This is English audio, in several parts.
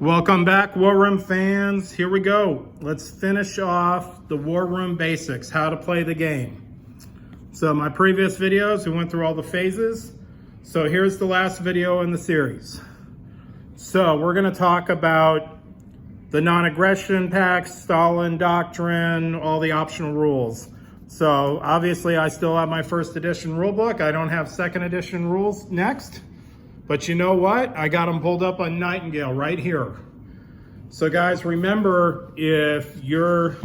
Welcome back, War Room fans. Here we go. Let's finish off the War Room basics, how to play the game. So my previous videos, we went through all the phases. So here's the last video in the series. So we're gonna talk about the non-aggression pacts, Stalin Doctrine, all the optional rules. So obviously I still have my first edition rulebook. I don't have second edition rules next. But you know what? I got them pulled up on Nightingale right here. So guys, remember, if your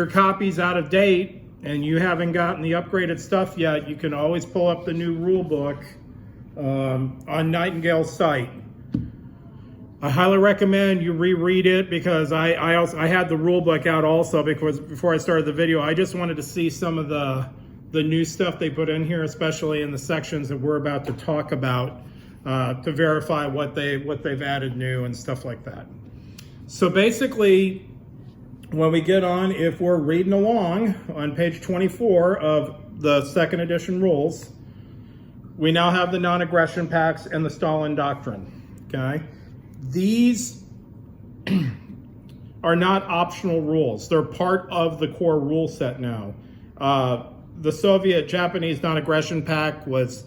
copy's out of date and you haven't gotten the upgraded stuff yet, you can always pull up the new rule book on Nightingale's site. I highly recommend you reread it because I had the rule book out also because before I started the video, I just wanted to see some of the new stuff they put in here, especially in the sections that we're about to talk about, to verify what they've added new and stuff like that. So basically, when we get on, if we're reading along on page 24 of the second edition rules, we now have the non-aggression pacts and the Stalin Doctrine, okay? These are not optional rules. They're part of the core rule set now. The Soviet Japanese non-aggression pact was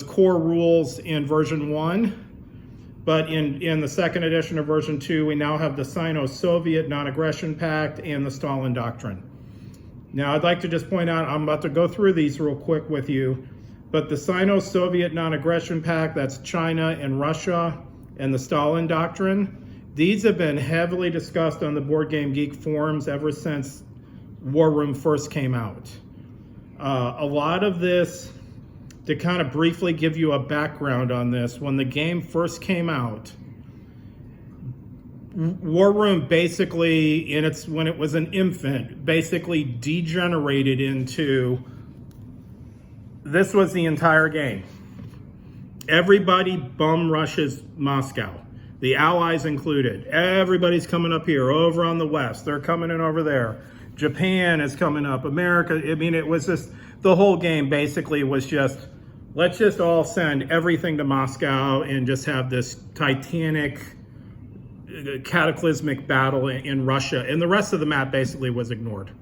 core rules in version 1, but in the second edition of version 2, we now have the Sino-Soviet non-aggression pact and the Stalin Doctrine. Now, I'd like to just point out, I'm about to go through these real quick with you, but the Sino-Soviet non-aggression pact, that's China and Russia, and the Stalin Doctrine, these have been heavily discussed on the Board Game Geek forums ever since War Room first came out. A lot of this, to kind of briefly give you a background on this, when the game first came out, War Room basically, when it was an infant, basically degenerated into, this was the entire game. Everybody bum rushes Moscow, the Allies included. Everybody's coming up here, over on the west. They're coming in over there. Japan is coming up, America. I mean, it was just, the whole game basically was just, let's just all send everything to Moscow and just have this titanic, cataclysmic battle in Russia. And the rest of the map basically was ignored.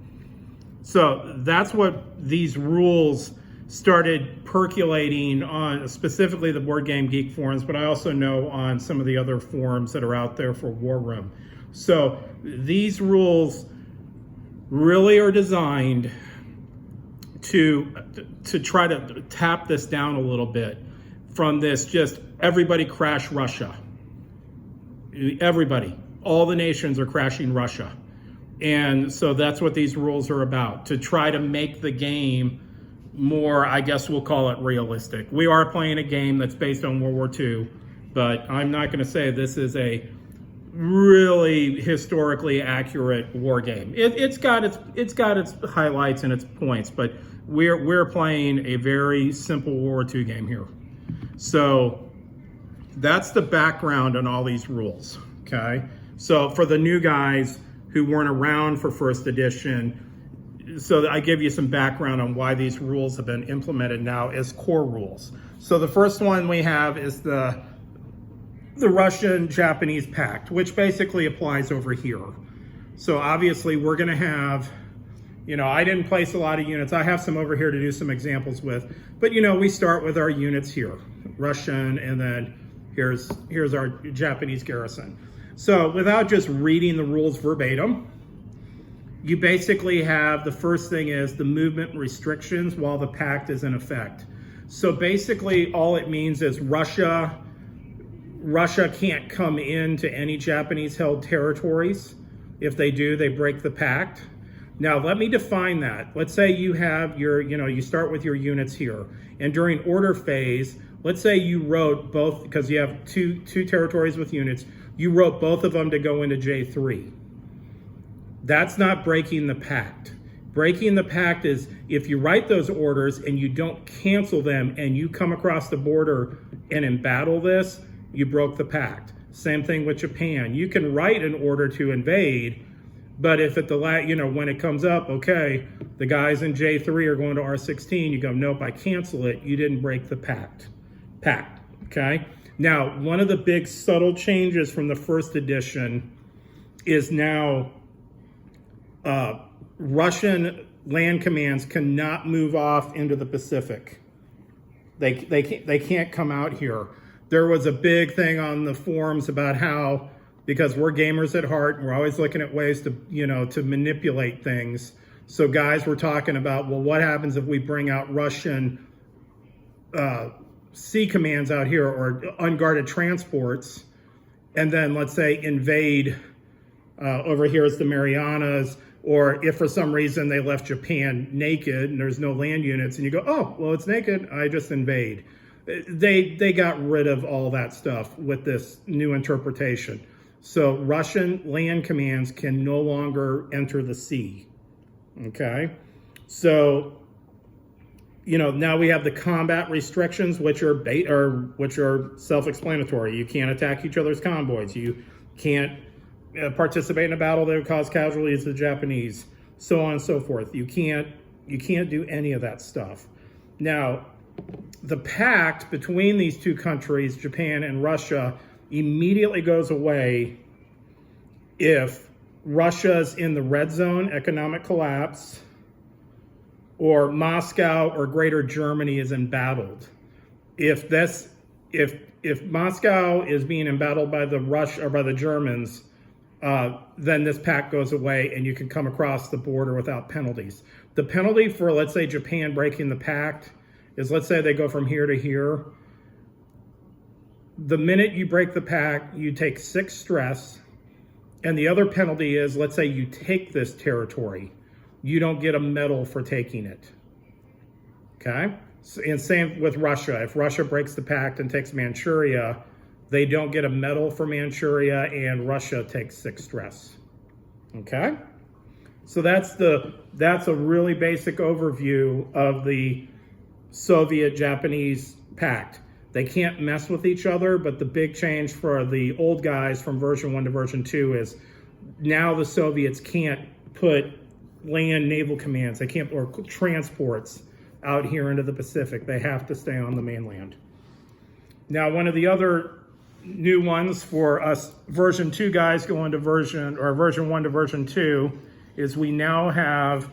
So that's what these rules started percolating on, specifically the Board Game Geek forums, but I also know on some of the other forums that are out there for War Room. So these rules really are designed to try to tap this down a little bit from this just everybody crash Russia. Everybody, all the nations are crashing Russia. And so that's what these rules are about, to try to make the game more, I guess we'll call it realistic. We are playing a game that's based on World War II, but I'm not going to say this is a really historically accurate war game. It's got its highlights and its points, but we're playing a very simple World War II game here. So that's the background on all these rules, okay? So for the new guys who weren't around for first edition, so I give you some background on why these rules have been implemented now as core rules. So the first one we have is the Russian-Japanese pact, which basically applies over here. So obviously we're gonna have, I didn't place a lot of units. I have some over here to do some examples with, but we start with our units here, Russian, and then here's our Japanese garrison. So without just reading the rules verbatim, you basically have, the first thing is the movement restrictions while the pact is in effect. So basically all it means is Russia can't come into any Japanese held territories. If they do, they break the pact. Now let me define that. Let's say you have you start with your units here, and during order phase, let's say you wrote both, because you have two territories with units, you wrote both of them to go into J3. That's not breaking the pact. Breaking the pact is if you write those orders and you don't cancel them and you come across the border and embattle this, you broke the pact. Same thing with Japan. You can write an order to invade, but if at the when it comes up, okay, the guys in J3 are going to R16, you go, nope, I cancel it. You didn't break the pact, okay? Now, one of the big subtle changes from the first edition is now Russian land commands cannot move off into the Pacific. They can't come out here. There was a big thing on the forums about how, because we're gamers at heart and we're always looking at ways to, to manipulate things. So guys were talking about, well, what happens if we bring out Russian sea commands out here, or unguarded transports, and then let's say invade over here is the Marianas, or if for some reason they left Japan naked and there's no land units, and you go, oh, well, it's naked, I just invade. They got rid of all that stuff with this new interpretation. So Russian land commands can no longer enter the sea. Okay, so now we have the combat restrictions, which are self-explanatory. You can't attack each other's convoys. You can't participate in a battle that would cause casualties to the Japanese, so on and so forth. You can't do any of that stuff. Now, the pact between these two countries, Japan and Russia, immediately goes away if Russia's in the red zone, economic collapse, or Moscow or Greater Germany is embattled. If Moscow is being embattled by the Germans, then this pact goes away and you can come across the border without penalties. The penalty for, let's say, Japan breaking the pact is, let's say they go from here to here. The minute you break the pact, you take 6 stress. And the other penalty is, let's say you take this territory, you don't get a medal for taking it. Okay? And same with Russia. If Russia breaks the pact and takes Manchuria, they don't get a medal for Manchuria, and Russia takes 6 stress. Okay? So that's a really basic overview of the Soviet-Japanese pact. They can't mess with each other, but the big change for the old guys from version 1 to version 2 is now the Soviets can't put land naval commands, or transports out here into the Pacific. They have to stay on the mainland. Now, one of the other new ones for us version 2 guys going to version 1 to version 2 is we now have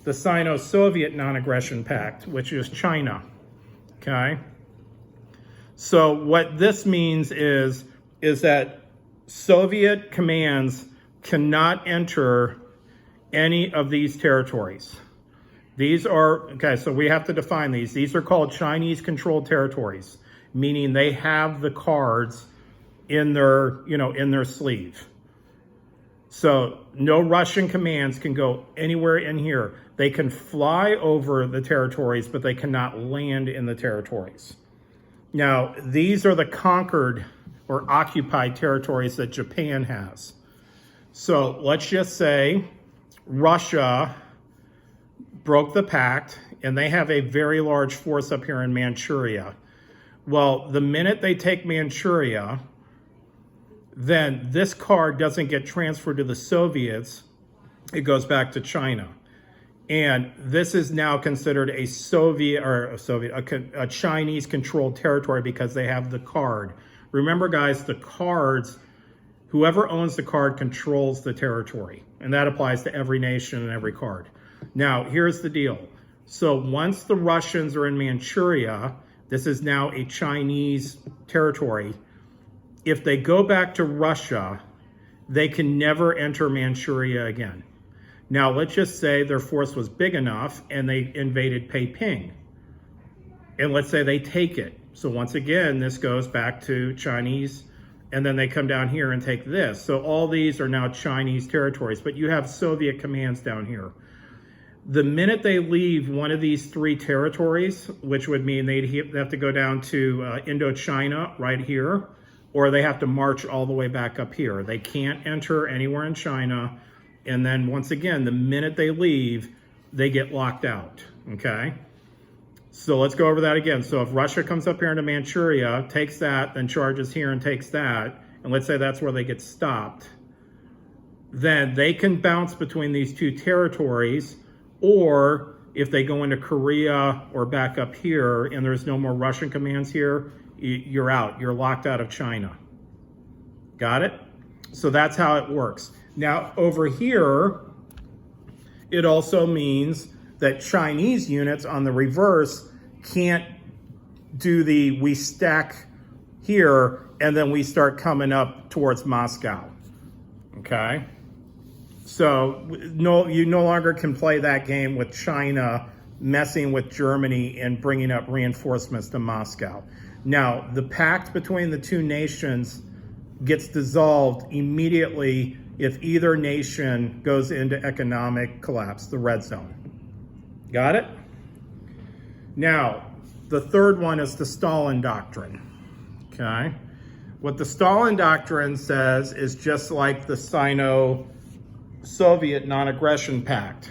the Sino-Soviet non-aggression pact, which is China. Okay? So what this means is that Soviet commands cannot enter any of these territories. These are, okay, so we have to define these. These are called Chinese-controlled territories, meaning they have the cards in their, in their sleeve. So no Russian commands can go anywhere in here. They can fly over the territories, but they cannot land in the territories. Now, these are the conquered or occupied territories that Japan has. So let's just say Russia broke the pact and they have a very large force up here in Manchuria. Well, the minute they take Manchuria, then this card doesn't get transferred to the Soviets. It goes back to China. And this is now considered a Chinese-controlled territory because they have the card. Remember, guys, the cards, whoever owns the card controls the territory. And that applies to every nation and every card. Now, here's the deal. So once the Russians are in Manchuria, this is now a Chinese territory. If they go back to Russia, they can never enter Manchuria again. Now, let's just say their force was big enough and they invaded Peiping. And let's say they take it. So once again, this goes back to Chinese, and then they come down here and take this. So all these are now Chinese territories, but you have Soviet commands down here. The minute they leave one of these 3 territories, which would mean they have to go down to Indochina right here, or they have to march all the way back up here. They can't enter anywhere in China. And then once again, the minute they leave, they get locked out, okay? So let's go over that again. So if Russia comes up here into Manchuria, takes that, then charges here and takes that, and let's say that's where they get stopped, then they can bounce between these 2 territories, or if they go into Korea or back up here and there's no more Russian commands here, you're out. You're locked out of China. Got it? So that's how it works. Now, over here, it also means that Chinese units on the reverse can't do the we stack here and then we start coming up towards Moscow. Okay? So you no longer can play that game with China messing with Germany and bringing up reinforcements to Moscow. Now, the pact between the two nations gets dissolved immediately if either nation goes into economic collapse, the red zone. Got it? Now, the third one is the Stalin Doctrine. Okay? What the Stalin Doctrine says is just like the Sino-Soviet non-aggression pact.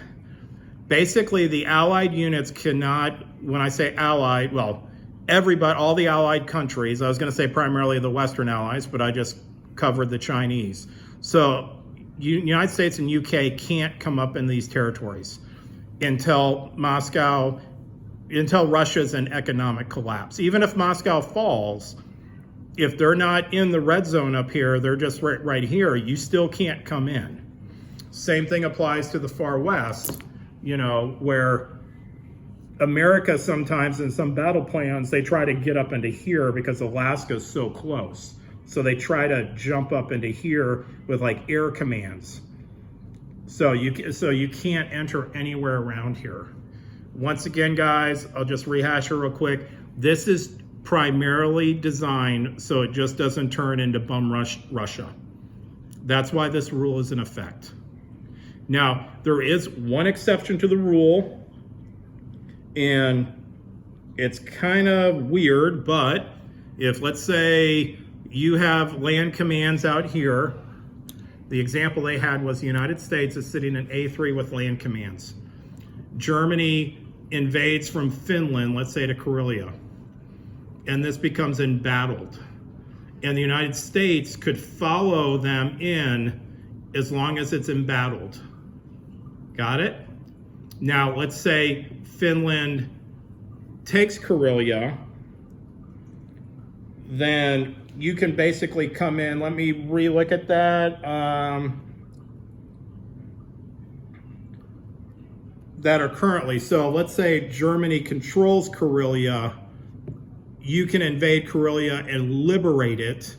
Basically, the Allied units cannot, when I say Allied, well, everybody, all the Allied countries, I was going to say primarily the Western Allies, but I just covered the Chinese. So, United States and UK can't come up in these territories until Russia's in economic collapse. Even if Moscow falls, if they're not in the red zone up here, they're just right here, you still can't come in. Same thing applies to the far west, you know, where America sometimes in some battle plans, they try to get up into here because Alaska's so close. So they try to jump up into here with like air commands. So you can't enter anywhere around here. Once again, guys, I'll just rehash it real quick. This is primarily designed so it just doesn't turn into bum rush Russia. That's why this rule is in effect. Now, there is one exception to the rule, and it's kind of weird, but if, let's say, you have land commands out here, the example they had was the United States is sitting in A3 with land commands. Germany invades from Finland, let's say to Karelia, and this becomes embattled. And the United States could follow them in as long as it's embattled. Got it? Now, let's say Finland takes Karelia, then you can basically come in. Let me re-look at that. That are currently, so let's say Germany controls Karelia, you can invade Karelia and liberate it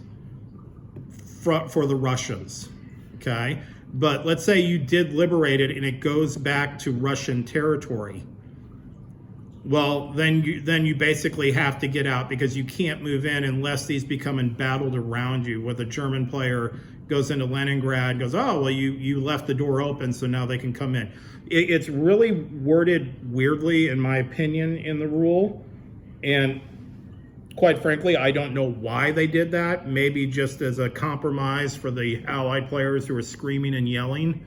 for the Russians, okay? But let's say you did liberate it and it goes back to Russian territory. Well, then you basically have to get out because you can't move in unless these become embattled around you, where the German player goes into Leningrad, goes, oh, well, you left the door open, so now they can come in. It's really worded weirdly, in my opinion, in the rule. And quite frankly, I don't know why they did that. Maybe just as a compromise for the Allied players who are screaming and yelling.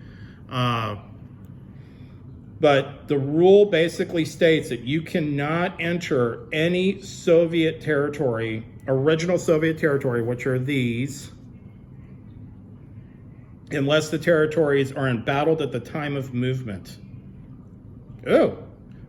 But the rule basically states that you cannot enter any Soviet territory, original Soviet territory, which are these, unless the territories are embattled at the time of movement. Oh,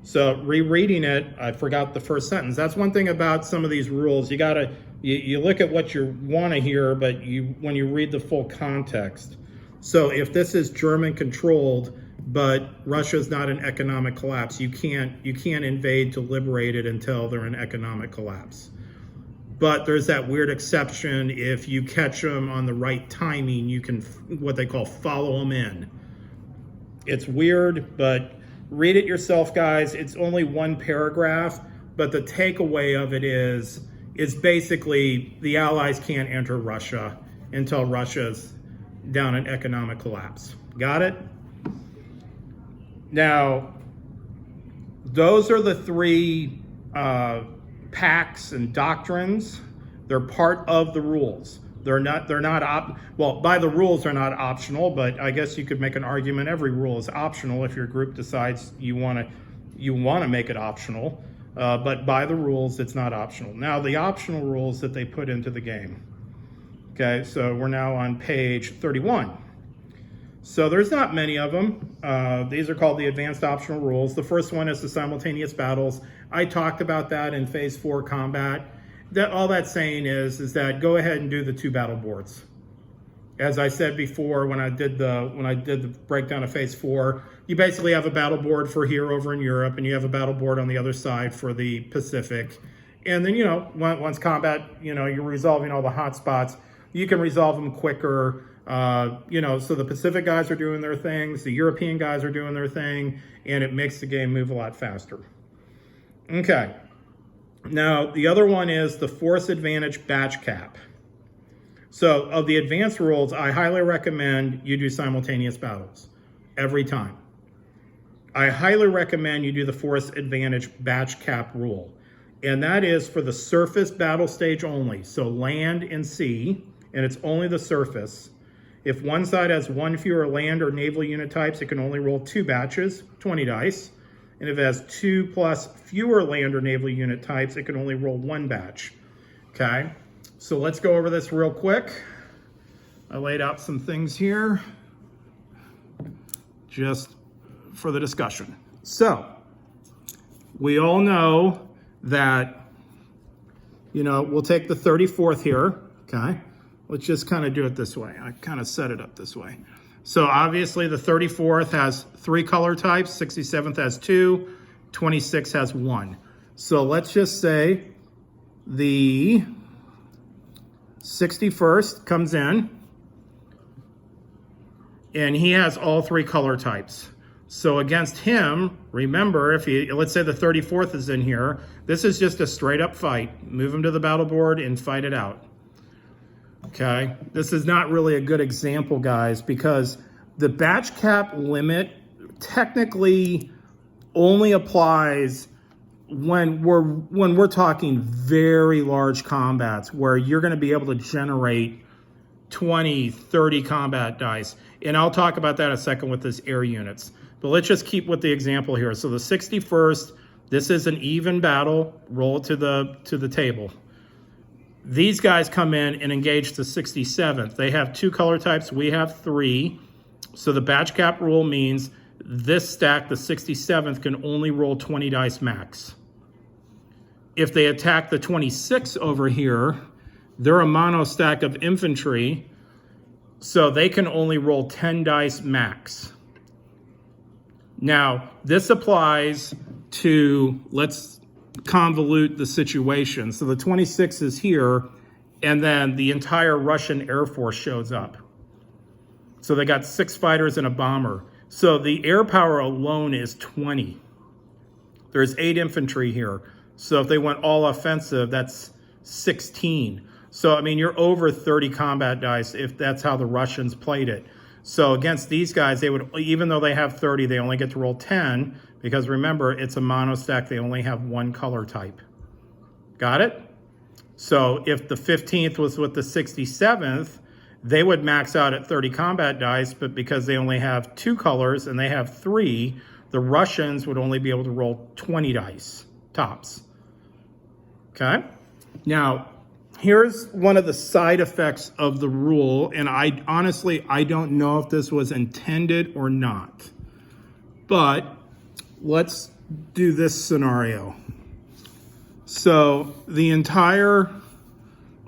so rereading it, I forgot the first sentence. That's one thing about some of these rules. You look at what you want to hear, but when you read the full context. So if this is German controlled, but Russia's not in economic collapse, you can't invade to liberate it until they're in economic collapse. But there's that weird exception. If you catch them on the right timing, you can, what they call, follow them in. It's weird, but read it yourself, guys. It's only one paragraph, but the takeaway of it is basically the Allies can't enter Russia until Russia's down in economic collapse. Got it? Now, those are the three pacts and doctrines. They're part of the rules. They're not well, by the rules they're not optional, but I guess you could make an argument every rule is optional if your group decides you want to make it optional. But by the rules, it's not optional. Now, the optional rules that they put into the game. Okay, so we're now on page 31. So there's not many of them. These are called the advanced optional rules. The first one is the simultaneous battles. I talked about that in phase 4 combat. all that's saying is that go ahead and do the 2 battle boards. As I said before, when I did the breakdown of phase 4, you basically have a battle board for here over in Europe, and you have a battle board on the other side for the Pacific. And then, once combat, you're resolving all the hot spots, you can resolve them quicker. So the Pacific guys are doing their things, the European guys are doing their thing, and it makes the game move a lot faster. Okay. Now, the other one is the force advantage batch cap. So of the advanced rules, I highly recommend you do simultaneous battles every time. I highly recommend you do the force advantage batch cap rule. And that is for the surface battle stage only. So land and sea, and it's only the surface. If one side has 1 fewer land or naval unit types, it can only roll 2 batches, 20 dice. And if it has 2 plus fewer land or naval unit types, it can only roll 1 batch. Okay, so let's go over this real quick. I laid out some things here just for the discussion. So we all know that, we'll take the 34th here, okay? Let's just kind of do it this way. I kind of set it up this way. So obviously the 34th has 3 color types, 67th has 2, 26 has 1. So let's just say the 61st comes in and he has all 3 color types. So against him, remember, let's say the 34th is in here, this is just a straight up fight. Move him to the battle board and fight it out. Okay, this is not really a good example, guys, because the batch cap limit technically only applies when we're talking very large combats where you're going to be able to generate 20, 30 combat dice. And I'll talk about that in a second with this air units. But let's just keep with the example here. So the 61st, this is an even battle. Roll it to the table. These guys come in and engage the 67th. They have 2 color types. We have 3. So the batch cap rule means this stack, the 67th, can only roll 20 dice max. If they attack the 26 over here, they're a mono stack of infantry, so they can only roll 10 dice max. Now, this applies to, let's convolute the situation. So the 26 is here, and then the entire Russian Air Force shows up. So they got 6 fighters and a bomber. So the air power alone is 20. There's 8 infantry here. So if they went all offensive, that's 16. So, I mean, you're over 30 combat dice if that's how the Russians played it. So against these guys, they would, even though they have 30, they only get to roll 10, because remember, it's a mono stack. They only have 1 color type. Got it? So if the 15th was with the 67th, they would max out at 30 combat dice, but because they only have 2 colors and they have 3, the Russians would only be able to roll 20 dice, tops. Okay? Now, here's one of the side effects of the rule, and I don't know if this was intended or not, but let's do this scenario. So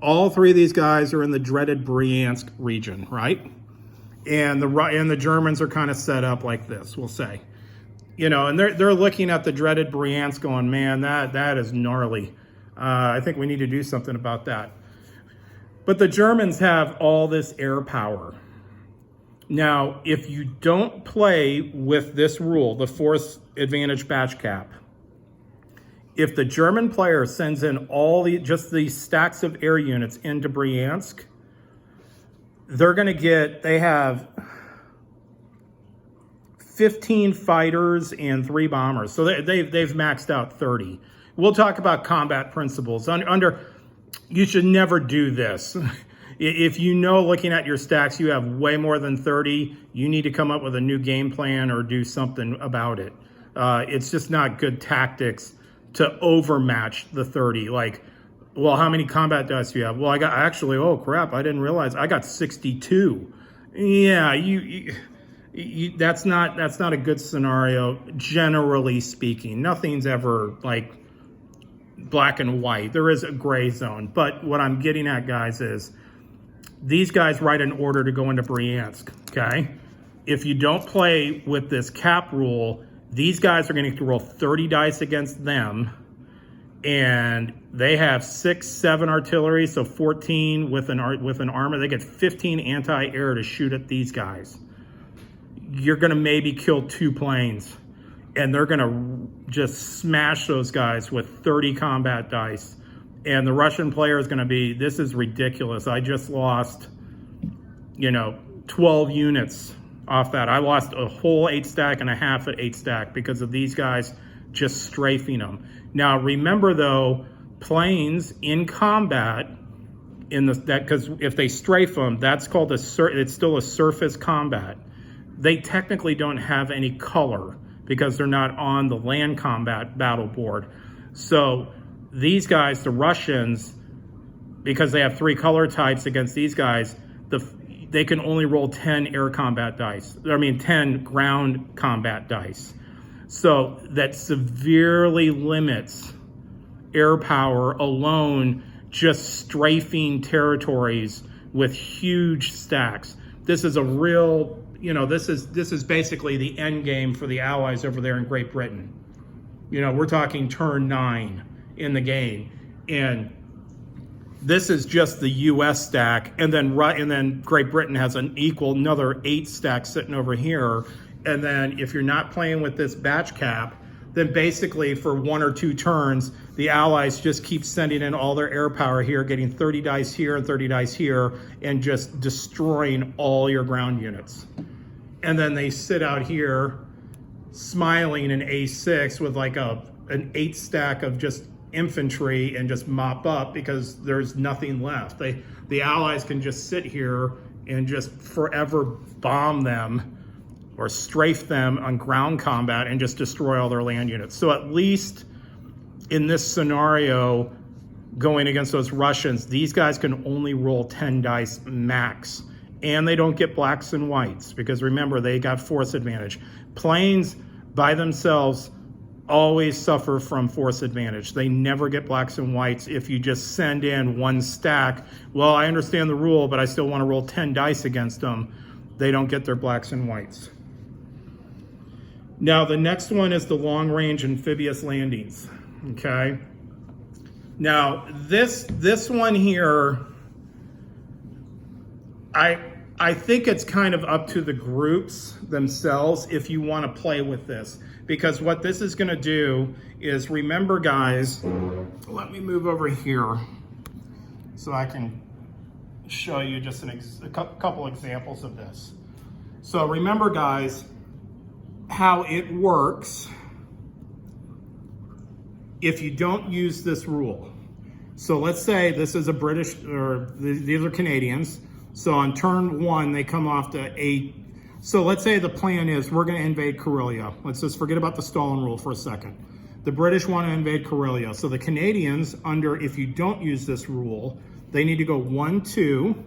all 3 of these guys are in the dreaded Bryansk region, right? And the Germans are kind of set up like this, we'll say. And they're looking at the dreaded Bryansk going, man, that is gnarly. I think we need to do something about that. But the Germans have all this air power. Now, if you don't play with this rule, the force advantage batch cap, if the German player sends in just these stacks of air units into Bryansk, they have 15 fighters and 3 bombers. So they've maxed out 30. We'll talk about combat principles. You should never do this. If looking at your stacks, you have way more than 30, you need to come up with a new game plan or do something about it. It's just not good tactics to overmatch the 30. Like, well, how many combat dice do you have? Well, oh crap, I didn't realize I got 62. Yeah, that's not a good scenario, generally speaking. Nothing's ever like black and white. There is a gray zone. But what I'm getting at, guys, is these guys write an order to go into Bryansk, okay? If you don't play with this cap rule, these guys are going to have to roll 30 dice against them, and they have 6, 7 artillery, so 14 with an armor. They get 15 anti-air to shoot at these guys. You're going to maybe kill 2 planes, and they're going to just smash those guys with 30 combat dice. And the Russian player is going to be, this is ridiculous. I just lost, 12 units off that. I lost a whole 8 stack and a half at 8 stack because of these guys just strafing them. Now, remember though, planes in combat, because if they strafe them, that's called it's still a surface combat. They technically don't have any color because they're not on the land combat battle board. So these guys, the Russians, because they have 3 color types against these guys, they can only roll 10 air combat dice. 10 ground combat dice. So that severely limits air power alone, just strafing territories with huge stacks. This is a real, this is basically the end game for the Allies over there in Great Britain. We're talking turn 9 in the game, and this is just the U.S. stack, and then Great Britain has another 8 stack sitting over here. And then if you're not playing with this batch cap, then basically for 1 or 2 turns, the Allies just keep sending in all their air power here, getting 30 dice here and 30 dice here, and just destroying all your ground units. And then they sit out here smiling in A6 with like an 8 stack of just infantry and just mop up because there's nothing left. The Allies can just sit here and just forever bomb them or strafe them on ground combat and just destroy all their land units. So at least in this scenario, going against those Russians, these guys can only roll 10 dice max, and they don't get blacks and whites because remember, they got force advantage. Planes by themselves always suffer from force advantage. They never get blacks and whites if you just send in 1 stack. Well, I understand the rule, but I still want to roll 10 dice against them. They don't get their blacks and whites. Now, the next one is the long-range amphibious landings, okay? Now, this one here, I think it's kind of up to the groups themselves if you want to play with this. Because what this is going to do is, remember guys, let me move over here so I can show you just a couple examples of this. So remember guys, how it works if you don't use this rule. So let's say this is a British, or these are Canadians. So on turn 1, they come off to 8. So let's say the plan is we're going to invade Karelia. Let's just forget about the Stalin rule for a second. The British want to invade Karelia. So the Canadians, if you don't use this rule, they need to go 1, 2,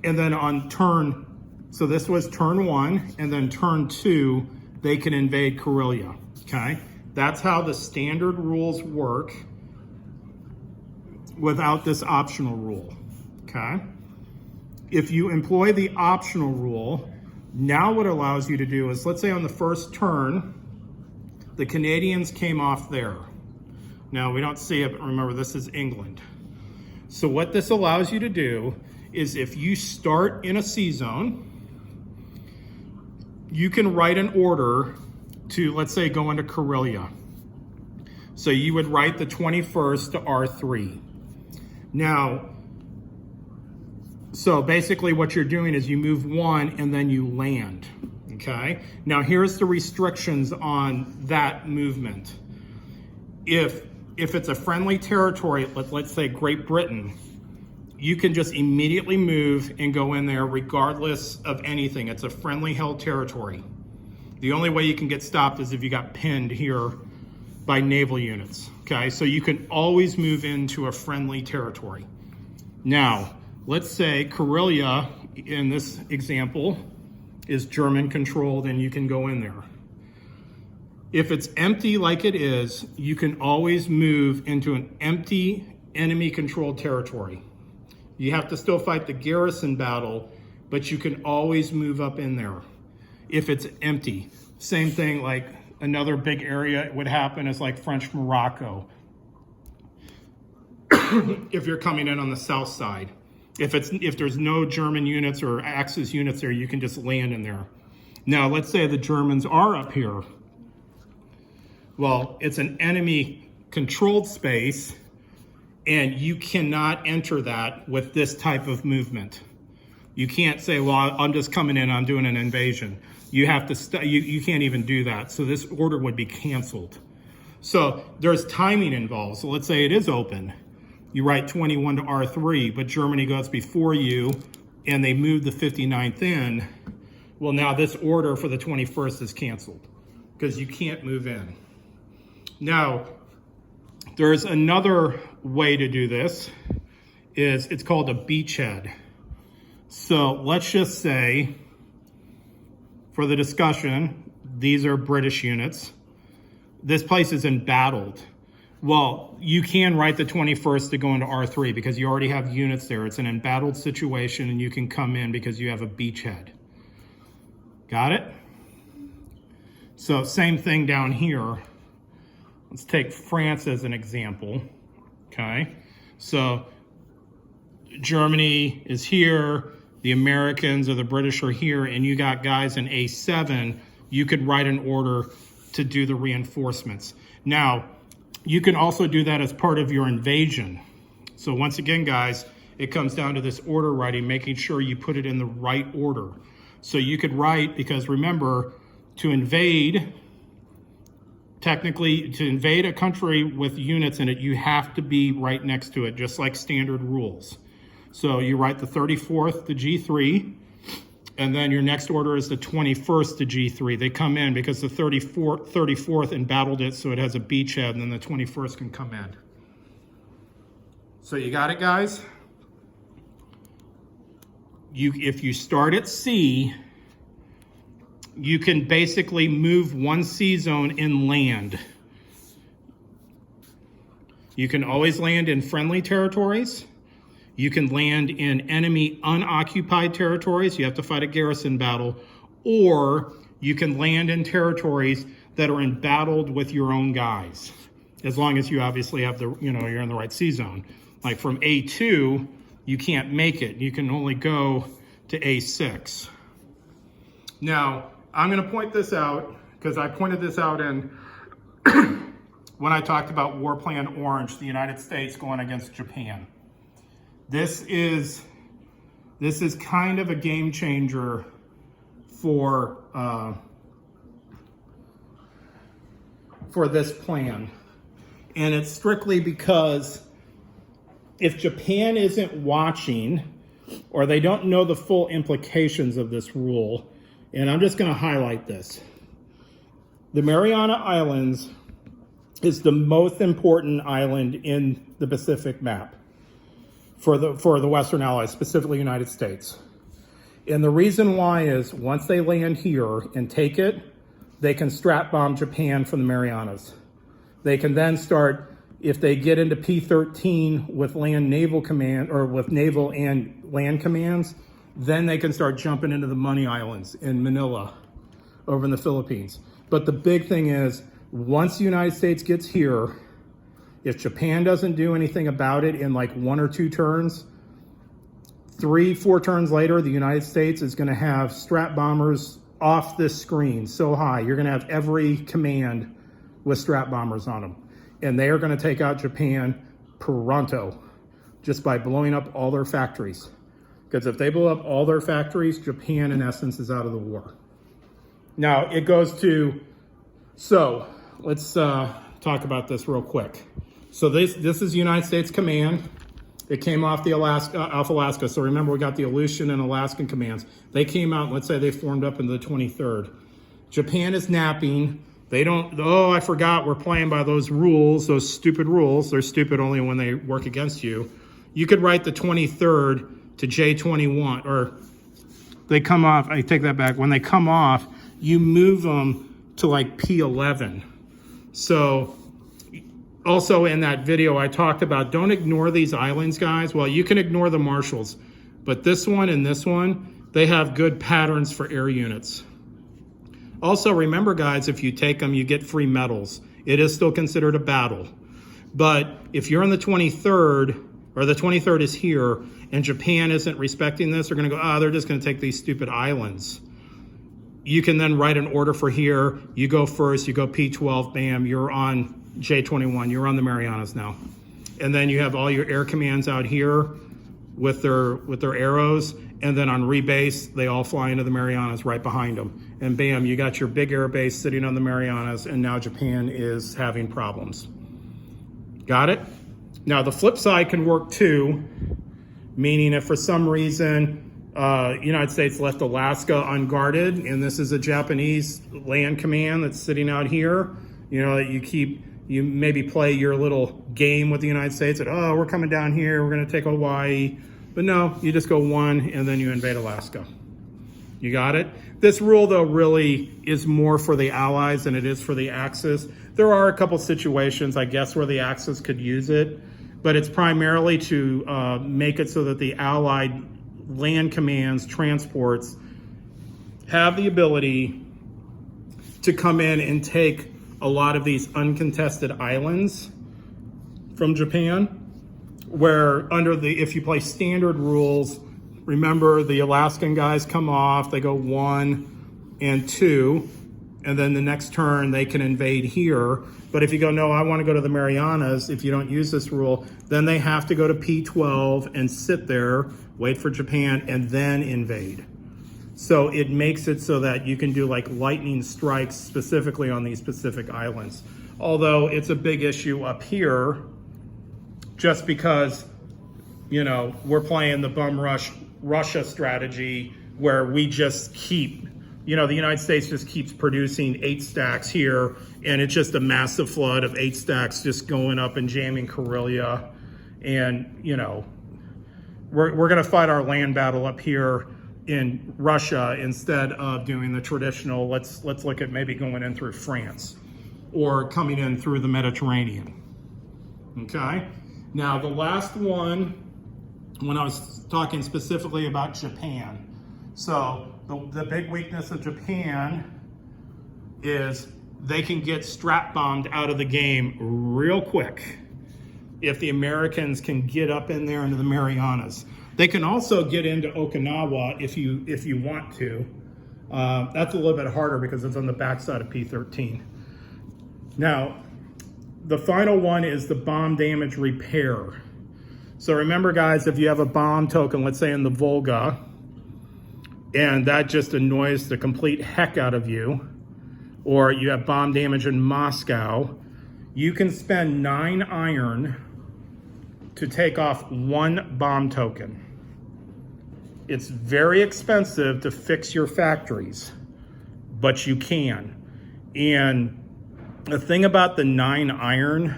and then on turn, so this was turn 1, and then turn 2, they can invade Karelia, okay? That's how the standard rules work without this optional rule, okay? If you employ the optional rule, now what it allows you to do is, let's say on the first turn, the Canadians came off there. Now we don't see it, but remember this is England. So what this allows you to do is if you start in a C zone, you can write an order to, let's say, go into Karelia. So you would write the 21st to R3. Now, so basically what you're doing is you move 1 and then you land, okay? Now here's the restrictions on that movement. If it's a friendly territory, let's say Great Britain, you can just immediately move and go in there regardless of anything. It's a friendly held territory. The only way you can get stopped is if you got pinned here by naval units, okay? So you can always move into a friendly territory. Now, let's say Karelia, in this example, is German controlled and you can go in there. If it's empty like it is, you can always move into an empty enemy-controlled territory. You have to still fight the garrison battle, but you can always move up in there if it's empty. Same thing, like another big area would happen is like French Morocco. If you're coming in on the south side. If there's no German units or Axis units there, you can just land in there. Now, let's say the Germans are up here. Well, it's an enemy-controlled space, and you cannot enter that with this type of movement. You can't say, well, I'm just coming in, I'm doing an invasion. You have to, you can't even do that. So this order would be canceled. So there's timing involved. So let's say it is open. You write 21 to R3, but Germany goes before you, and they move the 59th in. Well, now this order for the 21st is canceled because you can't move in. Now, there's another way to do this. It's called a beachhead. So let's just say, for the discussion, these are British units. This place is embattled. Well, you can write the 21st to go into R3 because you already have units there. It's an embattled situation, and you can come in because you have a beachhead. Got it? So same thing down here. Let's take France as an example, okay? So Germany is here, the Americans or the British are here, and you got guys in A7, you could write an order to do the reinforcements. Now, you can also do that as part of your invasion. So once again, guys, it comes down to this order writing, making sure you put it in the right order. So you could write, because remember, to invade, technically, to invade a country with units in it, you have to be right next to it, just like standard rules. So you write the 34th to G3, and then your next order is the 21st to G3. They come in because the 34th embattled it, so it has a beachhead, and then the 21st can come in. So you got it, guys? If you start at C, you can basically move one C zone inland. You can always land in friendly territories. You can land in enemy unoccupied territories. You have to fight a garrison battle. Or you can land in territories that are embattled with your own guys. As long as you obviously have the, you're in the right C zone. Like from A2, you can't make it. You can only go to A6. Now, I'm going to point this out because I pointed this out in when I talked about War Plan Orange, the United States going against Japan. This is kind of a game changer for this plan. And it's strictly because if Japan isn't watching, or they don't know the full implications of this rule, and I'm just going to highlight this. The Mariana Islands is the most important island in the Pacific map for the Western Allies, specifically United States. And the reason why is once they land here and take it, they can strap bomb Japan from the Marianas. They can then start, if they get into P-13 with land naval command, or with naval and land commands, then they can start jumping into the Money Islands in Manila over in the Philippines. But the big thing is, once the United States gets here, if Japan doesn't do anything about it in like 1 or 2 turns, 3-4 turns later, the United States is gonna have strap bombers off this screen so high. You're gonna have every command with strap bombers on them. And they are gonna take out Japan pronto, just by blowing up all their factories. Because if they blow up all their factories, Japan in essence is out of the war. Now it goes to, so let's talk about this real quick. So this is United States Command. It came off the off Alaska. So remember, we got the Aleutian and Alaskan commands. They came out, let's say they formed up into the 23rd. Japan is napping. They don't, oh, I forgot we're playing by those rules, those stupid rules. They're stupid only when they work against you. You could write the 23rd to J21, or they come off, I take that back. When they come off, you move them to like P11. So also in that video, I talked about don't ignore these islands, guys. Well, you can ignore the Marshalls, but this one and this one, they have good patterns for air units. Also, remember, guys, if you take them, you get free medals. It is still considered a battle. But if you're on the 23rd, or the 23rd is here, and Japan isn't respecting this, they're going to go, they're just going to take these stupid islands. You can then write an order for here. You go first, you go P12, bam, you're on J21, you're on the Marianas now. And then you have all your air commands out here with their arrows, and then on rebase, they all fly into the Marianas right behind them. And bam, you got your big air base sitting on the Marianas, and now Japan is having problems. Got it? Now the flip side can work too, meaning if for some reason United States left Alaska unguarded, and this is a Japanese land command that's sitting out here, you maybe play your little game with the United States that, we're coming down here, we're gonna take Hawaii. But no, you just go one and then you invade Alaska. You got it? This rule though really is more for the Allies than it is for the Axis. There are a couple situations, I guess, where the Axis could use it, but it's primarily to make it so that the Allied land commands, transports, have the ability to come in and take a lot of these uncontested islands from Japan, where if you play standard rules, remember the Alaskan guys come off, they go 1 and 2, and then the next turn they can invade here. But if you go, no, I want to go to the Marianas, if you don't use this rule, then they have to go to P12 and sit there, wait for Japan, and then invade. So it makes it so that you can do like lightning strikes specifically on these Pacific islands. Although it's a big issue up here, just because, we're playing the bum rush Russia strategy where we just keep, the United States just keeps producing 8 stacks here, and it's just a massive flood of 8 stacks just going up and jamming Karelia. And, we're gonna fight our land battle up here in Russia instead of doing the traditional, let's look at maybe going in through France or coming in through the Mediterranean, okay? Now the last one, when I was talking specifically about Japan, so the big weakness of Japan is they can get strap bombed out of the game real quick if the Americans can get up in there into the Marianas. They can also get into Okinawa if you want to. That's a little bit harder because it's on the backside of P13. Now, the final one is the bomb damage repair. So remember, guys, if you have a bomb token, let's say in the Volga, and that just annoys the complete heck out of you, or you have bomb damage in Moscow, you can spend 9 iron to take off 1 bomb token. It's very expensive to fix your factories, but you can. And the thing about the 9 iron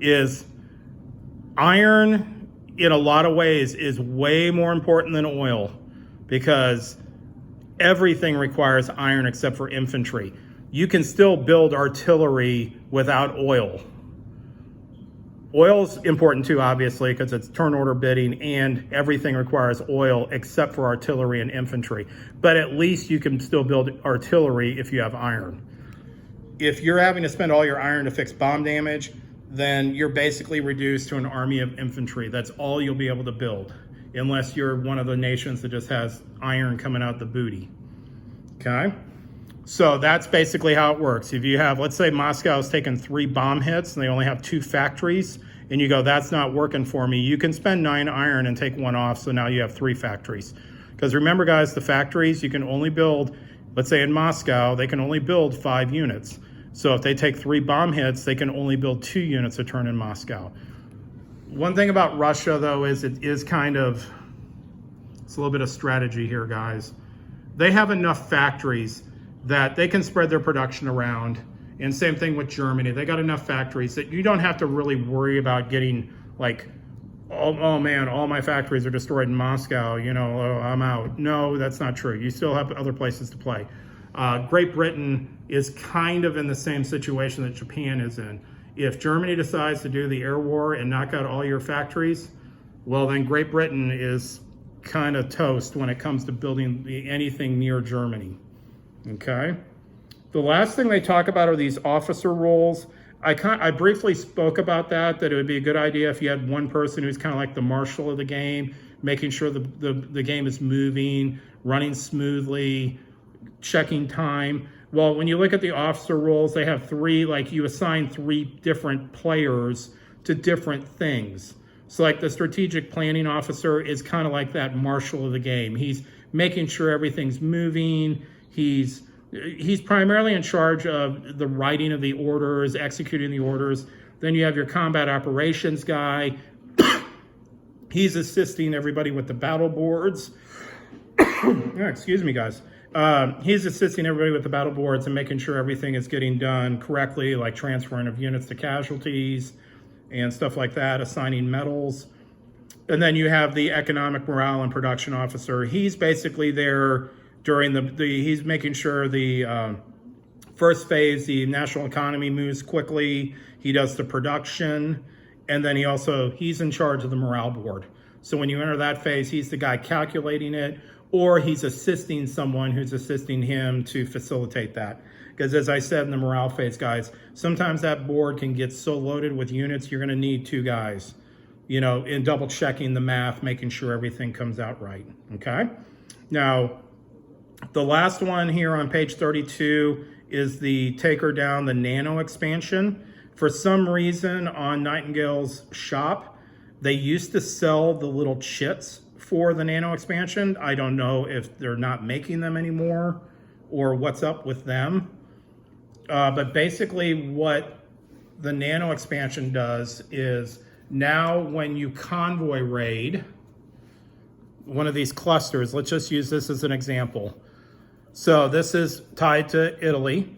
is iron in a lot of ways is way more important than oil, because everything requires iron except for infantry. You can still build artillery without oil. Oil's important too, obviously, because it's turn order bidding and everything requires oil except for artillery and infantry. But at least you can still build artillery if you have iron. If you're having to spend all your iron to fix bomb damage, then you're basically reduced to an army of infantry. That's all you'll be able to build, unless you're one of the nations that just has iron coming out the booty, okay? So that's basically how it works. If you have, let's say Moscow's taken 3 bomb hits and they only have 2 factories, and you go, that's not working for me, you can spend 9 iron and take 1 off, so now you have 3 factories. Because remember, guys, the factories, you can only build, let's say in Moscow, they can only build 5 units. So if they take 3 bomb hits, they can only build 2 units a turn in Moscow. One thing about Russia, though, is it is kind of, it's a little bit of strategy here, guys. They have enough factories that they can spread their production around. And same thing with Germany. They got enough factories that you don't have to really worry about getting like, oh man, all my factories are destroyed in Moscow, I'm out. No, that's not true. You still have other places to play. Great Britain is kind of in the same situation that Japan is in. If Germany decides to do the air war and knock out all your factories, well, then Great Britain is kind of toast when it comes to building anything near Germany, okay? The last thing they talk about are these officer roles. I briefly spoke about that it would be a good idea if you had one person who's kind of like the marshal of the game, making sure the game is moving, running smoothly, checking time. Well, when you look at the officer roles, they have three, like you assign three different players to different things. So like the strategic planning officer is kind of like that marshal of the game. He's making sure everything's moving. He's primarily in charge of the writing of the orders, executing the orders. Then you have your combat operations guy. He's assisting everybody with the battle boards. Excuse me, guys. He's assisting everybody with the battle boards and making sure everything is getting done correctly, like transferring of units to casualties and stuff like that, assigning medals. And then you have the economic morale and production officer. He's basically there during he's making sure the first phase, the national economy moves quickly. He does the production, and then he's in charge of the morale board. So when you enter that phase, he's the guy calculating it, or he's assisting someone who's assisting him to facilitate that. Because as I said in the morale phase, guys, sometimes that board can get so loaded with units, you're gonna need two guys, you know, in double checking the math, making sure everything comes out right, okay? Now, the last one here on page 32 is the taker down, the Nano expansion. For some reason on Nightingale's shop, they used to sell the little chits for the Nano expansion. I don't know if they're not making them anymore or what's up with them. But basically what the Nano expansion does is now when you convoy raid one of these clusters, let's just use this as an example. So this is tied to Italy.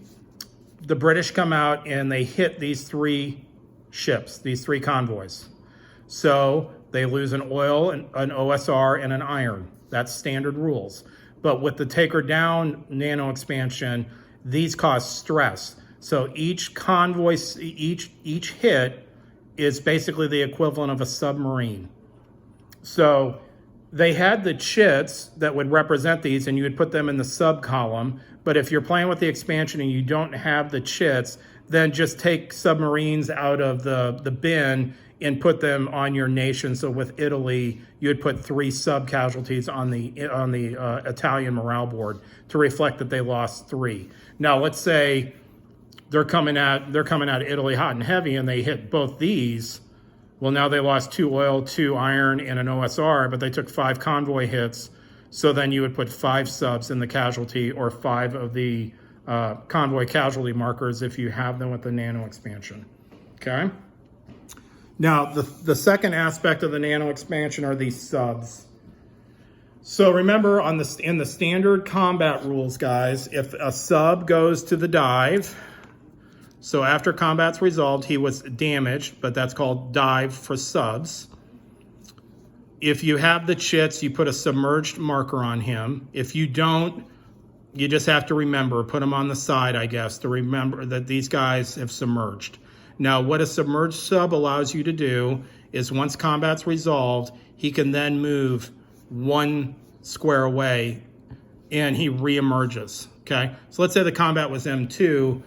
The British come out and they hit these three ships, these three convoys. So they lose an oil, an OSR, and an iron. That's standard rules. But with the taker down Nano expansion, these cause stress. So each convoy, each hit is basically the equivalent of a submarine. So they had the chits that would represent these, and you would put them in the sub column. But if you're playing with the expansion and you don't have the chits, then just take submarines out of the bin and put them on your nation. So with Italy, you would put 3 sub casualties on the Italian morale board to reflect that they lost 3. Now let's say they're coming at Italy hot and heavy, and they hit both these. Well, now they lost 2 oil, 2 iron, and an OSR, but they took 5 convoy hits. So then you would put 5 subs in the casualty, or 5 of the convoy casualty markers if you have them with the Nano expansion, okay? Now, the second aspect of the Nano expansion are these subs. So remember, in the standard combat rules, guys, if a sub goes to the dive, so after combat's resolved, he was damaged, but that's called dive for subs. If you have the chits, you put a submerged marker on him. If you don't, you just have to remember, put them on the side, I guess, to remember that these guys have submerged. Now, what a submerged sub allows you to do is once combat's resolved, he can then move 1 square away and he re-emerges, okay? So let's say the combat was M2,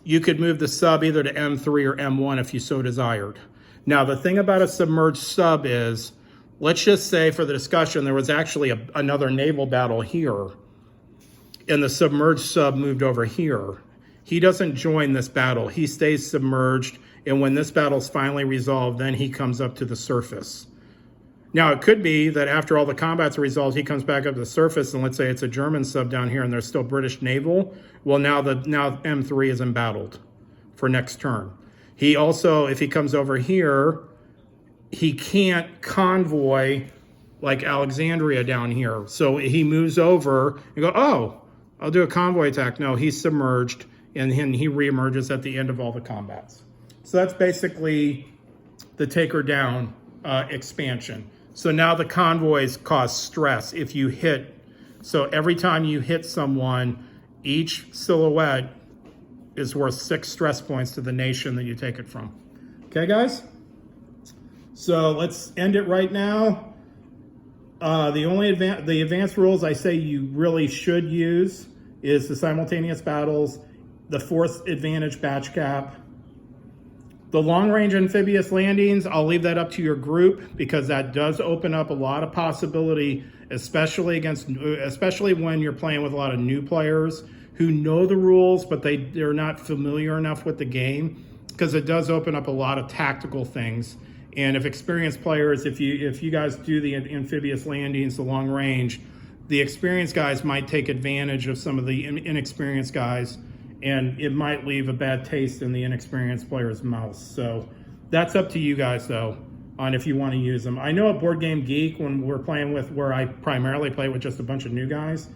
you could move the sub either to M3 or M1 if you so desired. Now, the thing about a submerged sub is, let's just say for the discussion, there was actually another naval battle here, and the submerged sub moved over here. He doesn't join this battle. He stays submerged, and when this battle's finally resolved, then he comes up to the surface. Now, it could be that after all the combat's resolved, he comes back up to the surface, and let's say it's a German sub down here, and there's still British naval. Well, now M3 is embattled for next turn. He also, if he comes over here, he can't convoy like Alexandria down here. So he moves over and go, oh, I'll do a convoy attack. No, he's submerged, and he reemerges at the end of all the combats. So that's basically the taker down expansion. So now the convoys cause stress if you hit. So every time you hit someone, Each silhouette is worth 6 stress points to the nation that you take it from. Okay, guys? So let's end it right now. The advanced rules I say you really should use is the simultaneous battles, the force advantage batch cap, the long-range amphibious landings. I'll leave that up to your group because that does open up a lot of possibility, especially when you're playing with a lot of new players who know the rules, but they're not familiar enough with the game, because it does open up a lot of tactical things. And if experienced players, if you guys do the amphibious landings, the long range, the experienced guys might take advantage of some of the inexperienced guys, and it might leave a bad taste in the inexperienced player's mouth. So that's up to you guys, though, on if you want to use them. I know at Board Game Geek, when we're playing with, where I primarily play with just a bunch of new guys,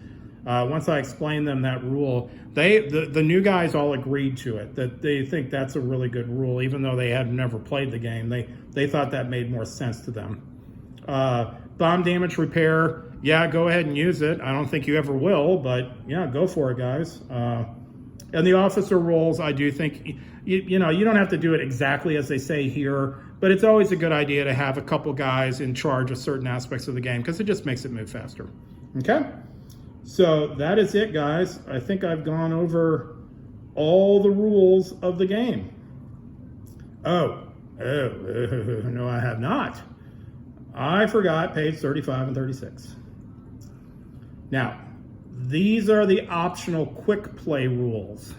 once I explained them that rule, the new guys all agreed to it, that they think that's a really good rule, even though they had never played the game. They thought that made more sense to them. Bomb damage repair, yeah, go ahead and use it. I don't think you ever will, but yeah, go for it, guys. And the officer roles, I do think, you know, you don't have to do it exactly as they say here, but it's always a good idea to have a couple guys in charge of certain aspects of the game, because it just makes it move faster. Okay? So that is it, guys. I think I've gone over all the rules of the game. Oh, no, I have not. I forgot page 35 and 36. Now, these are the optional quick play rules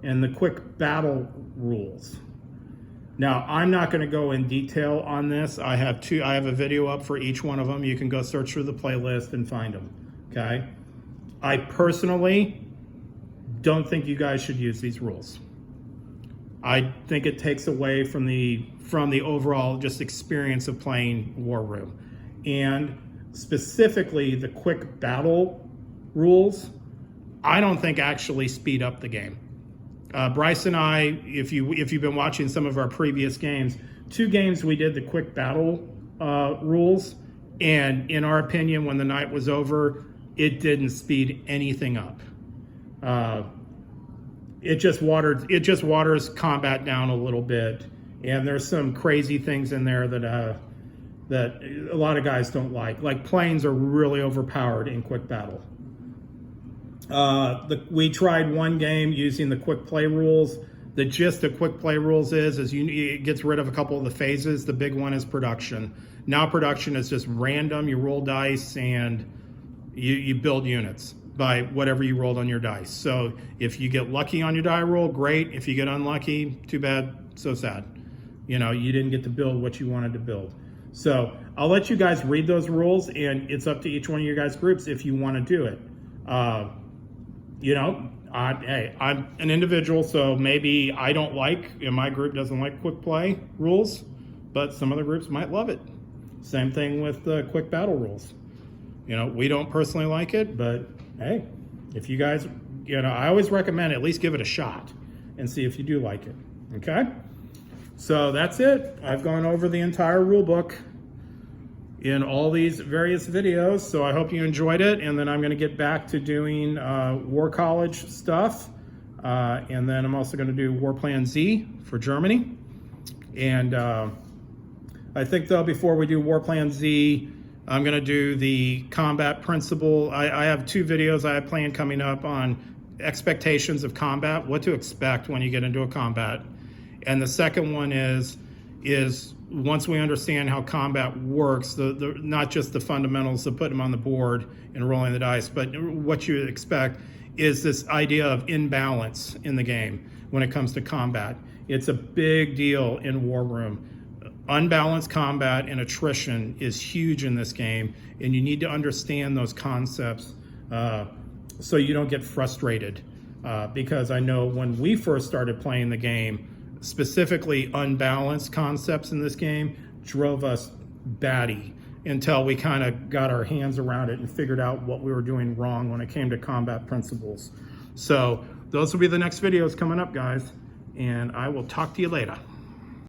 and the quick battle rules. Now, I'm not going to go in detail on this. I have a video up for each one of them. You can go search through the playlist and find them. Okay? I personally don't think you guys should use these rules. I think it takes away from the overall just experience of playing War Room. And specifically the quick battle rules, I don't think actually speed up the game. Bryce and I, if you've been watching some of our previous games, 2 games we did the quick battle rules, and in our opinion, when the night was over, it didn't speed anything up. It just waters combat down a little bit, and there's some crazy things in there that a lot of guys don't like. Like, planes are really overpowered in quick battle. We tried one game using the quick play rules. The gist of quick play rules is it gets rid of a couple of the phases. The big one is production. Now production is just random. You roll dice and you build units by whatever you rolled on your dice. So if you get lucky on your die roll, great. If you get unlucky, too bad, so sad. You know, you didn't get to build what you wanted to build. So I'll let you guys read those rules, and it's up to each one of your guys' groups if you want to do it. You know, hey, I'm an individual, so maybe I don't like, and my group doesn't like quick play rules, but some other groups might love it. Same thing with the quick battle rules. You know, we don't personally like it, but hey, if you guys, you know, I always recommend at least give it a shot and see if you do like it. Okay? So that's it. I've gone over the entire rule book in all these various videos, so I hope you enjoyed it, and then I'm going to get back to doing War College stuff, and then I'm also going to do War Plan Z for Germany, and I think, though, before we do War Plan Z, I'm going to do the combat principle. I have 2 videos I have planned coming up on expectations of combat, what to expect when you get into a combat. And the second one is once we understand how combat works, not just the fundamentals of putting them on the board and rolling the dice, but what you expect is this idea of imbalance in the game when it comes to combat. It's a big deal in War Room. Unbalanced combat and attrition is huge in this game, and you need to understand those concepts so you don't get frustrated. Because I know when we first started playing the game, specifically unbalanced concepts in this game drove us batty until we kind of got our hands around it and figured out what we were doing wrong when it came to combat principles. So those will be the next videos coming up, guys, and I will talk to you later.